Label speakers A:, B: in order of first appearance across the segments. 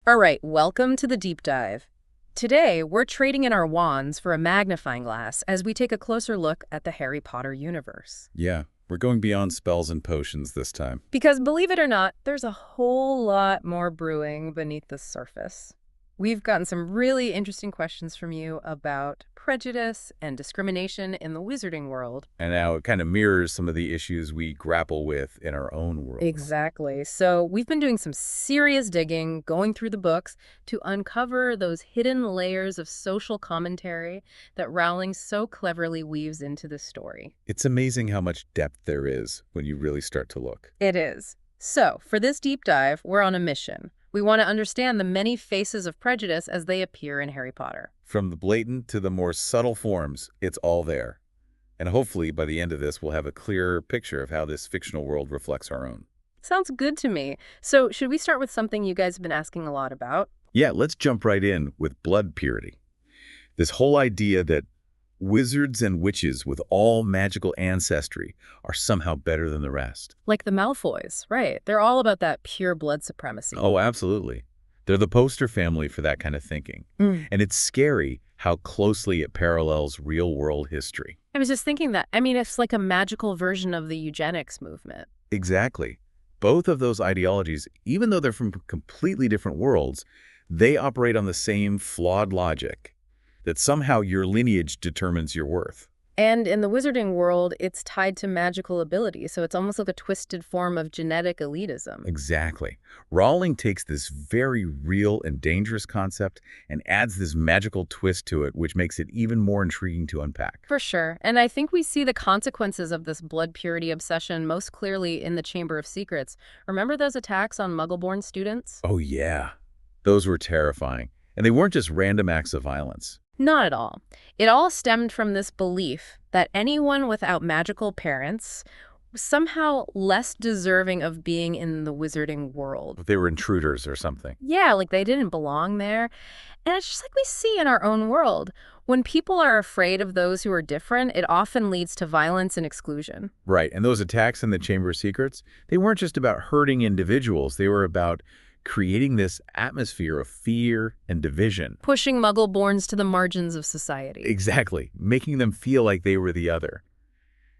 A: All right, welcome to the deep dive. Today, we're trading in our wands for a magnifying glass as we take a closer look at the Harry Potter universe.
B: Yeah, we're going beyond spells and potions this time.
A: Because believe it or not, there's a whole lot more brewing beneath the surface. We've gotten some really interesting questions from you about prejudice and discrimination in the wizarding world.
B: And now it kind of mirrors some of the issues we grapple with in our own worlds.
A: Exactly. So we've been doing some serious digging, going through the books to uncover those hidden layers of social commentary that Rowling so cleverly weaves into the story.
B: It's amazing how much depth there is when you really start to look.
A: It is. So for this deep dive, we're on a mission. We want to understand the many faces of prejudice as they appear in Harry Potter.
B: From the blatant to the more subtle forms, it's all there. And hopefully, by the end of this, we'll have a clearer picture of how this fictional world reflects our own.
A: Sounds good to me. So should we start with something you guys have been asking a lot about?
B: Yeah, let's jump right in with blood purity. This whole idea that wizards and witches with all magical ancestry are somehow better than the rest.
A: Like the Malfoys, right. They're all about that pure blood supremacy.
B: Oh, absolutely. They're the poster family for that kind of thinking. And it's scary how closely it parallels real-world history.
A: I was just thinking that. I mean, it's like a magical version of the eugenics movement.
B: Exactly. Both of those ideologies, even though they're from completely different worlds, they operate on the same flawed logic that somehow your lineage determines your worth.
A: And in the wizarding world, it's tied to magical ability, so it's almost like a twisted form of genetic elitism.
B: Exactly. Rowling takes this very real and dangerous concept and adds this magical twist to it, which makes it even more intriguing to unpack.
A: For sure. And I think we see the consequences of this blood purity obsession most clearly in the Chamber of Secrets. Remember those attacks on Muggle-born students?
B: Oh, yeah. Those were terrifying. And they weren't just random acts of violence.
A: Not at all. It all stemmed from this belief that anyone without magical parents was somehow less deserving of being in the wizarding world.
B: They were intruders or something.
A: Yeah, like they didn't belong there. And it's just like we see in our own world. When people are afraid of those who are different, it often leads to violence and exclusion.
B: Right. And those attacks in the Chamber of Secrets, they weren't just about hurting individuals. They were about creating this atmosphere of fear and division.
A: Pushing Muggle-borns to the margins of society.
B: Exactly. Making them feel like they were the other.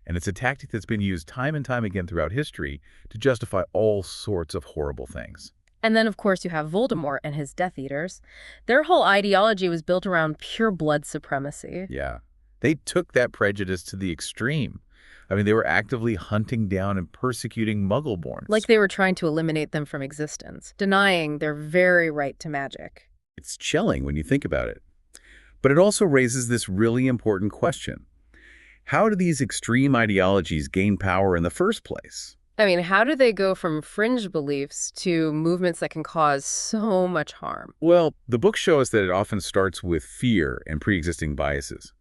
B: And it's a tactic that's been used time and time again throughout history to justify all sorts of horrible things.
A: And then, of course, you have Voldemort and his Death Eaters. Their whole ideology was built around pure blood supremacy.
B: Yeah. They took that prejudice to the extreme. I mean, they were actively hunting down and persecuting Muggle-borns.
A: Like they were trying to eliminate them from existence, denying their very right to magic.
B: It's chilling when you think about it. But it also raises this really important question. How do these extreme ideologies gain power in the first place?
A: I mean, how do they go from fringe beliefs to movements that can cause so much harm?
B: Well, the books show us that it often starts with fear and pre-existing biases.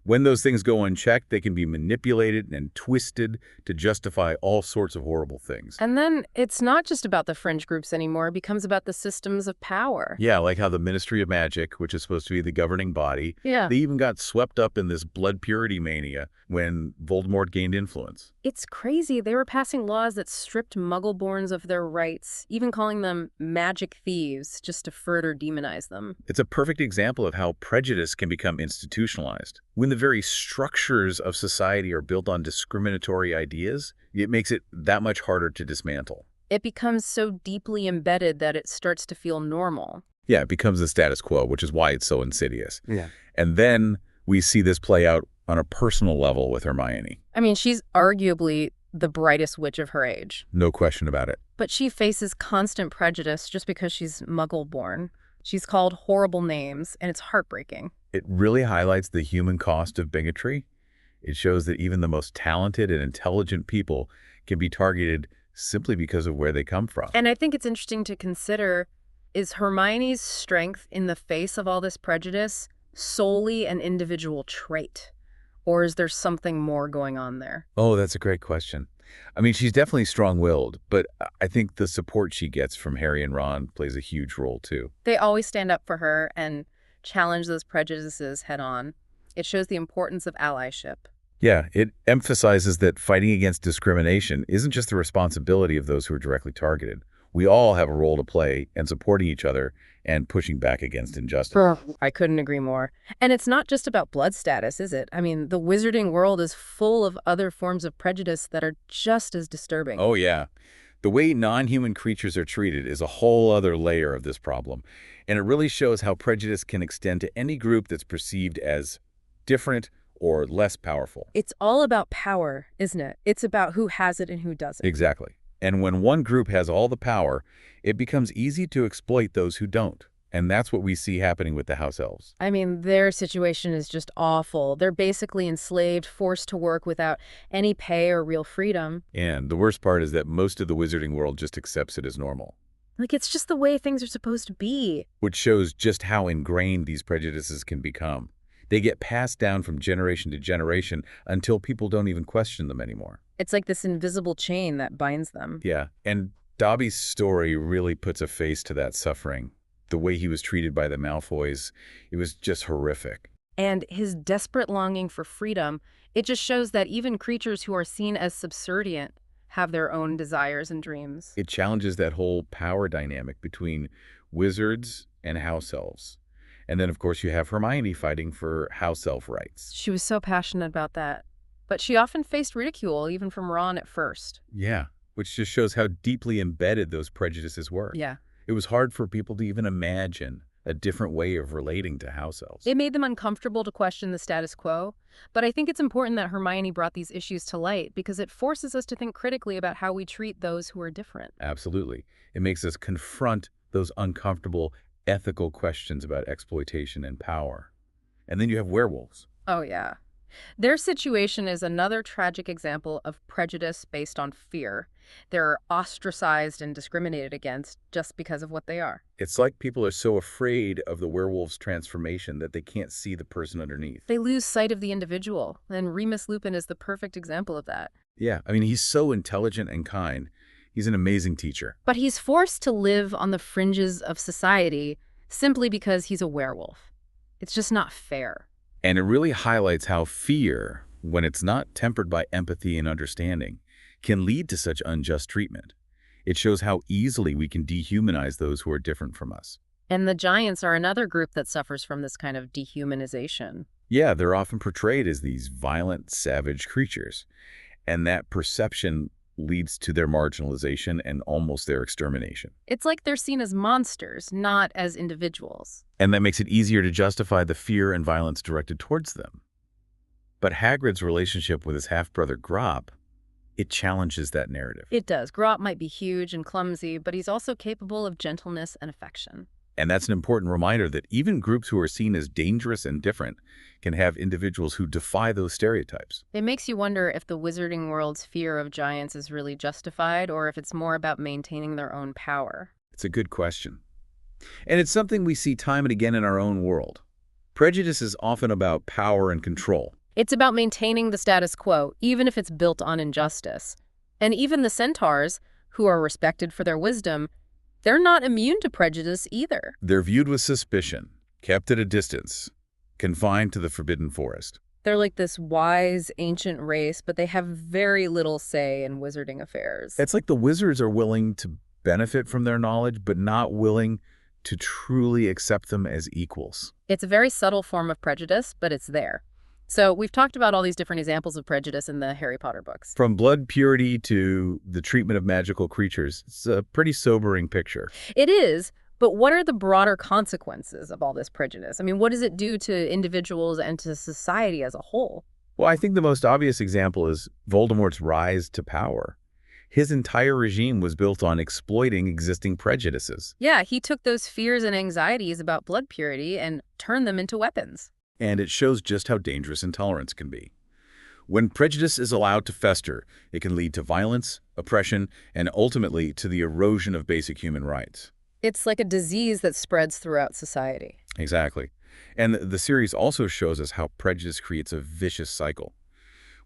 B: When those things go unchecked, they can be manipulated and twisted to justify all sorts of horrible things.
A: And then it's not just about the fringe groups anymore. It becomes about the systems of power.
B: Yeah, like how the Ministry of Magic, which is supposed to be the governing body,
A: Yeah.
B: they even got swept up in this blood purity mania when Voldemort gained influence.
A: It's crazy. They were passing laws that stripped Muggle-borns of their rights, even calling them magic thieves just to further demonize them.
B: It's a perfect example of how prejudice can become institutionalized. When the very structures of society are built on discriminatory ideas, it makes it that much harder to dismantle.
A: It becomes so deeply embedded that it starts to feel normal.
B: Yeah, it becomes the status quo, which is why it's so insidious.
A: Yeah.
B: And then we see this play out on a personal level with Hermione.
A: I mean, she's arguably the brightest witch of her age.
B: No question about it.
A: But she faces constant prejudice just because she's Muggle-born. She's called horrible names, and it's heartbreaking.
B: It really highlights the human cost of bigotry. It shows that even the most talented and intelligent people can be targeted simply because of where they come from.
A: And I think it's interesting to consider, is Hermione's strength in the face of all this prejudice solely an individual trait? Or is there something more going on there?
B: Oh, that's a great question. I mean, she's definitely strong-willed, but I think the support she gets from Harry and Ron plays a huge role, too.
A: They always stand up for her and challenge those prejudices head-on. It shows the importance of allyship.
B: Yeah, it emphasizes that fighting against discrimination isn't just the responsibility of those who are directly targeted. We all have a role to play in supporting each other and pushing back against injustice.
A: I couldn't agree more. And it's not just about blood status, is it? I mean, the wizarding world is full of other forms of prejudice that are just as disturbing.
B: Oh, yeah. The way non-human creatures are treated is a whole other layer of this problem, and it really shows how prejudice can extend to any group that's perceived as different or less powerful.
A: It's all about power, isn't it? It's about who has it and who doesn't.
B: Exactly. And when one group has all the power, it becomes easy to exploit those who don't. And that's what we see happening with the house elves.
A: I mean, their situation is just awful. They're basically enslaved, forced to work without any pay or real freedom.
B: And the worst part is that most of the wizarding world just accepts it as normal,
A: Like, it's just the way things are supposed to be.
B: which shows just how ingrained these prejudices can become. They get passed down from generation to generation until people don't even question them anymore.
A: It's like this invisible chain that binds them.
B: Yeah, and Dobby's story really puts a face to that suffering. The way he was treated by the Malfoys, it was just horrific.
A: And his desperate longing for freedom, it just shows that even creatures who are seen as subservient have their own desires and dreams.
B: It challenges that whole power dynamic between wizards and house elves. And then, of course, you have Hermione fighting for house elf rights.
A: She was so passionate about that. But she often faced ridicule, even from Ron at first.
B: Yeah, which just shows how deeply embedded those prejudices were.
A: Yeah.
B: It was hard for people to even imagine a different way of relating to house elves.
A: It made them uncomfortable to question the status quo, but I think it's important that Hermione brought these issues to light because it forces us to think critically about how we treat those who are different.
B: Absolutely. It makes us confront those uncomfortable ethical questions about exploitation and power. And then you have werewolves.
A: Oh, yeah. Their situation is another tragic example of prejudice based on fear. They're ostracized and discriminated against just because of what they are.
B: It's like people are so afraid of the werewolf's transformation that they can't see the person underneath.
A: They lose sight of the individual, and Remus Lupin is the perfect example of that.
B: Yeah, I mean, he's so intelligent and kind. He's an amazing teacher.
A: But he's forced to live on the fringes of society simply because he's a werewolf. It's just not fair.
B: And it really highlights how fear, when it's not tempered by empathy and understanding, can lead to such unjust treatment. It shows how easily we can dehumanize those who are different from us.
A: And the giants are another group that suffers from this kind of dehumanization.
B: Yeah, they're often portrayed as these violent, savage creatures. And that perception leads to their marginalization and almost their extermination.
A: It's like they're seen as monsters, not as individuals.
B: And that makes it easier to justify the fear and violence directed towards them. But Hagrid's relationship with his half-brother Grop, it challenges that narrative.
A: It does. Grop might be huge and clumsy, but he's also capable of gentleness and affection.
B: And that's an important reminder that even groups who are seen as dangerous and different can have individuals who defy those stereotypes.
A: It makes you wonder if the wizarding world's fear of giants is really justified or if it's more about maintaining their own power.
B: It's a good question. And it's something we see time and again in our own world. Prejudice is often about power and control.
A: It's about maintaining the status quo, even if it's built on injustice. And even the centaurs, who are respected for their wisdom, they're not immune to prejudice either.
B: They're viewed with suspicion, kept at a distance, confined to the forbidden forest.
A: They're like this wise, ancient race, but they have very little say in wizarding affairs.
B: It's like the wizards are willing to benefit from their knowledge, but not willing to truly accept them as equals.
A: It's a very subtle form of prejudice, but it's there. So we've talked about all these different examples of prejudice in the Harry Potter books.
B: From blood purity to the treatment of magical creatures, it's a pretty sobering picture.
A: It is, but what are the broader consequences of all this prejudice? I mean, what does it do to individuals and to society as a whole?
B: Well, I think the most obvious example is Voldemort's rise to power. His entire regime was built on exploiting existing prejudices.
A: Yeah, he took those fears and anxieties about blood purity and turned them into weapons.
B: And it shows just how dangerous intolerance can be. When prejudice is allowed to fester, it can lead to violence, oppression, and ultimately to the erosion of basic human rights.
A: It's like a disease that spreads throughout society.
B: Exactly. And the series also shows us how prejudice creates a vicious cycle.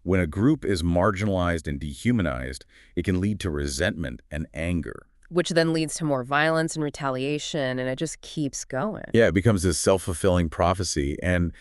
B: When a group is marginalized and dehumanized, it can lead to resentment and anger.
A: Which then leads to more violence and retaliation, and it just keeps going.
B: Yeah, it becomes this self-fulfilling prophecy, and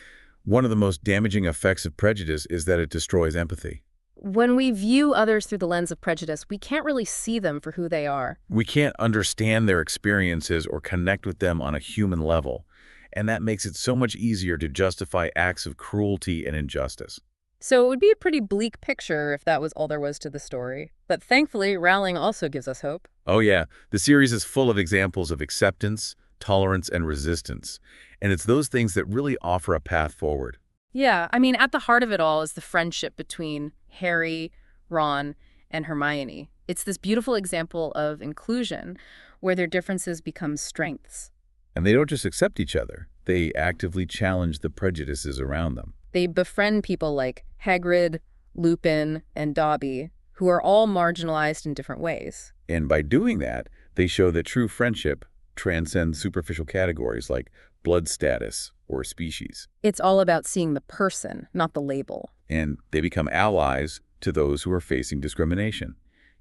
B: one of the most damaging effects of prejudice is that it destroys empathy.
A: When we view others through the lens of prejudice, we can't really see them for who they are.
B: We can't understand their experiences or connect with them on a human level, and that makes it so much easier to justify acts of cruelty and injustice.
A: So it would be a pretty bleak picture if that was all there was to the story. But thankfully, Rowling also gives us hope.
B: Oh yeah, the series is full of examples of acceptance, tolerance, and resistance, and it's those things that really offer a path forward.
A: Yeah, I mean, at the heart of it all is the friendship between Harry, Ron, and Hermione. It's this beautiful example of inclusion where their differences become strengths.
B: And they don't just accept each other, they actively challenge the prejudices around them.
A: They befriend people like Hagrid, Lupin, and Dobby, who are all marginalized in different ways.
B: And by doing that, they show that true friendship transcends superficial categories like blood status or species.
A: It's all about seeing the person, not the label.
B: And they become allies to those who are facing discrimination,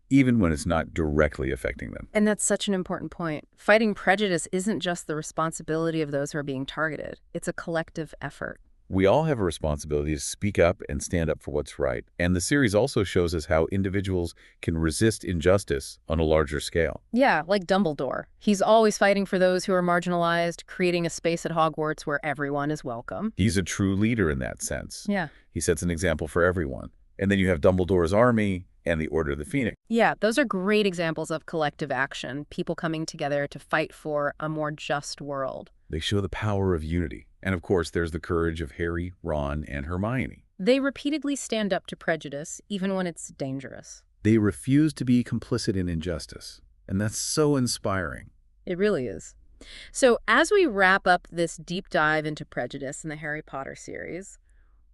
B: even when it's not directly affecting them.
A: And that's such an important point. Fighting prejudice isn't just the responsibility of those who are being targeted. It's a collective effort.
B: We all have a responsibility to speak up and stand up for what's right. And the series also shows us how individuals can resist injustice on a larger scale.
A: Yeah, like Dumbledore. He's always fighting for those who are marginalized, creating a space at Hogwarts where everyone is welcome.
B: He's a true leader in that sense.
A: Yeah.
B: He sets an example for everyone. And then you have Dumbledore's army and the Order of the Phoenix.
A: Yeah, those are great examples of collective action, people coming together to fight for a more just world.
B: They show the power of unity. And of course, there's the courage of Harry, Ron, and Hermione.
A: They repeatedly stand up to prejudice, even when it's dangerous.
B: They refuse to be complicit in injustice. And that's so inspiring.
A: It really is. So as we wrap up this deep dive into prejudice in the Harry Potter series,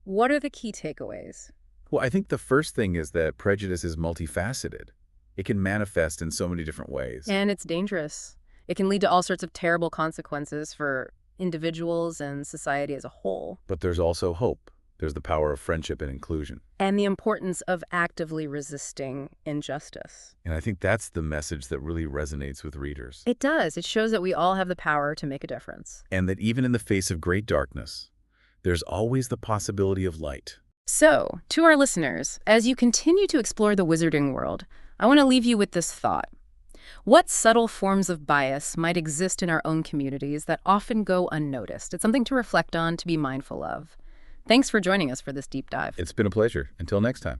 A: what are the key takeaways?
B: Well, I think the first thing is that prejudice is multifaceted. It can manifest in so many different ways.
A: And it's dangerous. It can lead to all sorts of terrible consequences for individuals and society as a whole.
B: But there's also hope. There's the power of friendship and inclusion.
A: And the importance of actively resisting injustice.
B: And I think that's the message that really resonates with readers.
A: It does. It shows that we all have the power to make a difference.
B: And that even in the face of great darkness, there's always the possibility of light.
A: So, to our listeners, as you continue to explore the wizarding world, I want to leave you with this thought. What subtle forms of bias might exist in our own communities that often go unnoticed? It's something to reflect on, to be mindful of. Thanks for joining us for this deep dive.
B: It's been a pleasure. Until next time.